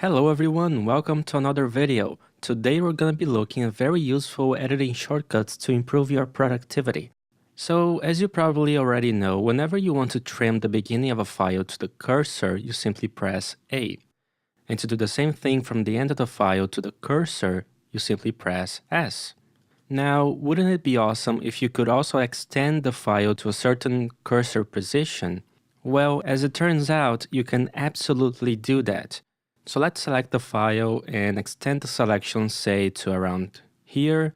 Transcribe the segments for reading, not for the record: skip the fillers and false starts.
Hello everyone, welcome to another video. Today we're going to be looking at very useful editing shortcuts to improve your productivity. So, as you probably already know, whenever you want to trim the beginning of a file to the cursor, you simply press A. And to do the same thing from the end of the file to the cursor, you simply press S. Now, wouldn't it be awesome if you could also extend the file to a certain cursor position? Well, as it turns out, you can absolutely do that. So let's select the file and extend the selection, say, to around here.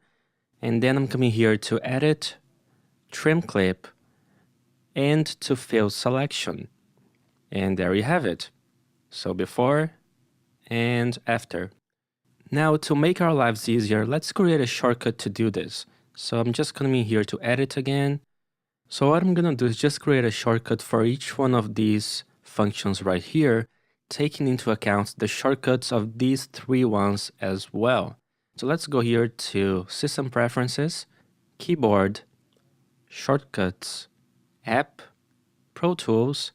And then I'm coming here to Edit, Trim Clip, and to Fill Selection. And there you have it. So before and after. Now, to make our lives easier, let's create a shortcut to do this. So I'm just coming here to Edit again. So what I'm going to do is just create a shortcut for each one of these functions right here, taking into account the shortcuts of these three ones as well. So let's go here to System Preferences, Keyboard, Shortcuts, App, Pro Tools,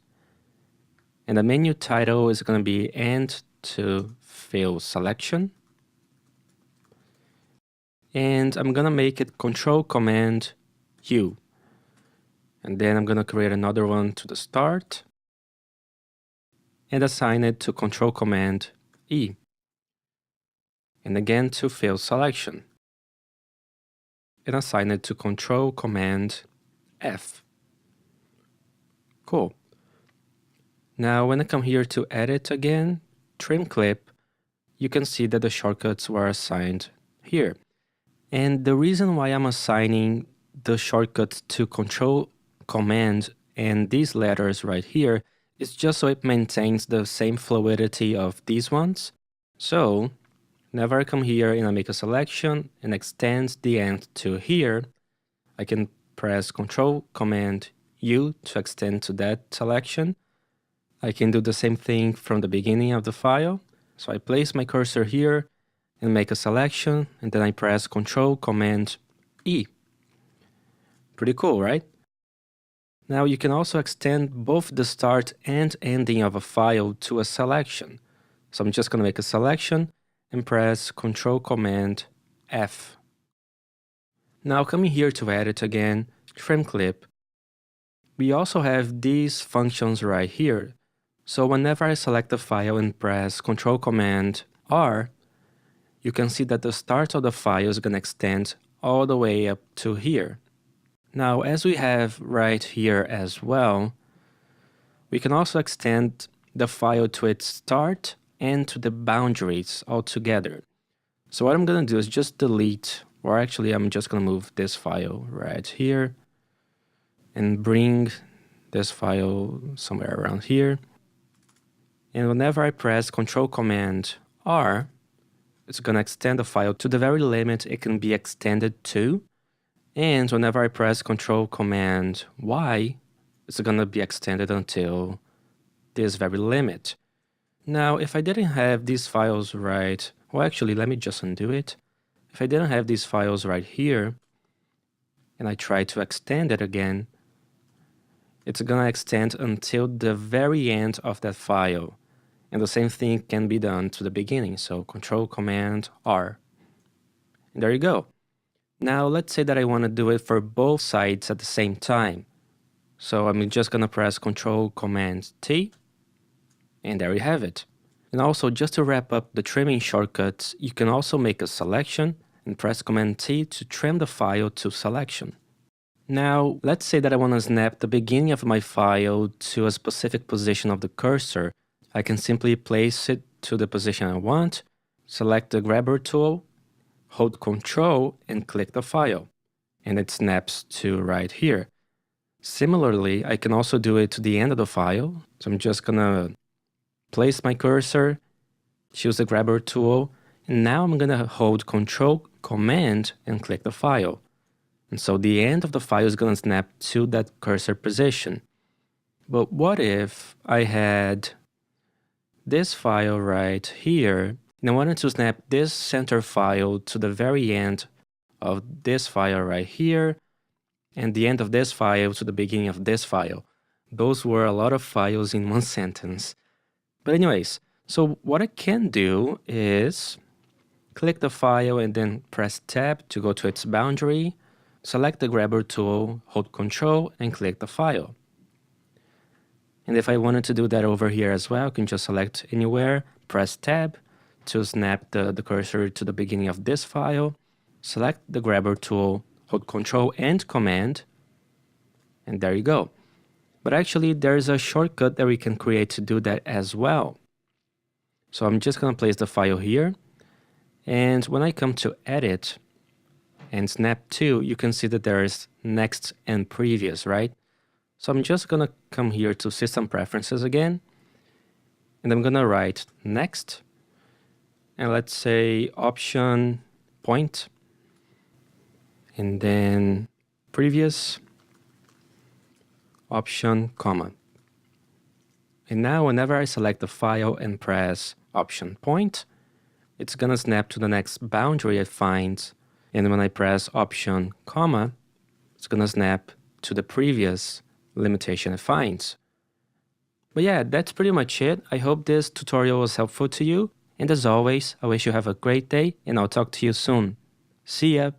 and the menu title is going to be End to Fill Selection. And I'm going to make it Control-Command-U. And then I'm going to create another one to the start and assign it to Control-Command-E. And again to Fill Selection. And assign it to Control-Command-F. Cool. Now when I come here to Edit again, Trim Clip, you can see that the shortcuts were assigned here. And the reason why I'm assigning the shortcuts to Control-Command and these letters right here is just so it maintains the same fluidity of these ones. So whenever I come here and I make a selection and extend the end to here, I can press Control-Command-U to extend to that selection. I can do the same thing from the beginning of the file. So I place my cursor here and make a selection, and then I press Control-Command-E. Pretty cool, right? Now you can also extend both the start and ending of a file to a selection. So I'm just going to make a selection and press Control-Command-F. Now coming here to Edit again, Trim Clip, we also have these functions right here. So whenever I select the file and press Control-Command-R, you can see that the start of the file is going to extend all the way up to here. Now, as we have right here as well, we can also extend the file to its start and to the boundaries altogether. So what I'm going to do is just delete, or actually I'm just going to move this file right here and bring this file somewhere around here. And whenever I press Control-Command-R, it's going to extend the file to the very limit it can be extended to. And whenever I press Control-Command-Y, it's going to be extended until this very limit. Now, if I didn't have these files right, well, actually, let me just undo it. If I didn't have these files right here, and I try to extend it again, it's going to extend until the very end of that file. And the same thing can be done to the beginning. So Control-Command-R. And there you go. Now let's say that I want to do it for both sides at the same time. So I'm just going to press Control-Command-T. And there you have it. And also, just to wrap up the trimming shortcuts, you can also make a selection and press Command-T to trim the file to selection. Now, let's say that I want to snap the beginning of my file to a specific position of the cursor. I can simply place it to the position I want, select the grabber tool, hold Ctrl and click the file, and it snaps to right here. Similarly, I can also do it to the end of the file. So I'm just gonna place my cursor, choose the grabber tool, and now I'm gonna hold Ctrl, Command, and click the file. And so the end of the file is gonna snap to that cursor position. But what if I had this file right here, and I wanted to snap this center file to the very end of this file right here, and the end of this file to the beginning of this file. Those were a lot of files in one sentence. But anyways, So what I can do is click the file and then press Tab to go to its boundary, select the grabber tool, hold Control, and click the file. And if I wanted to do that over here as well, I can just select anywhere, press Tab to snap the cursor to the beginning of this file, select the grabber tool, hold Control and Command, and there you go. But actually, there's a shortcut that we can create to do that as well. So I'm just going to place the file here. And when I come to Edit and Snap to, you can see that there is Next and Previous, right? So I'm just going to come here to System Preferences again. And I'm going to write Next. And let's say Option Point. And then Previous. Option, comma. And now whenever I select the file and press Option Point, it's gonna snap to the next boundary it finds. And when I press Option, comma, it's gonna snap to the previous limitation it finds. But yeah, that's pretty much it. I hope this tutorial was helpful to you. And as always, I wish you have a great day and I'll talk to you soon. See ya!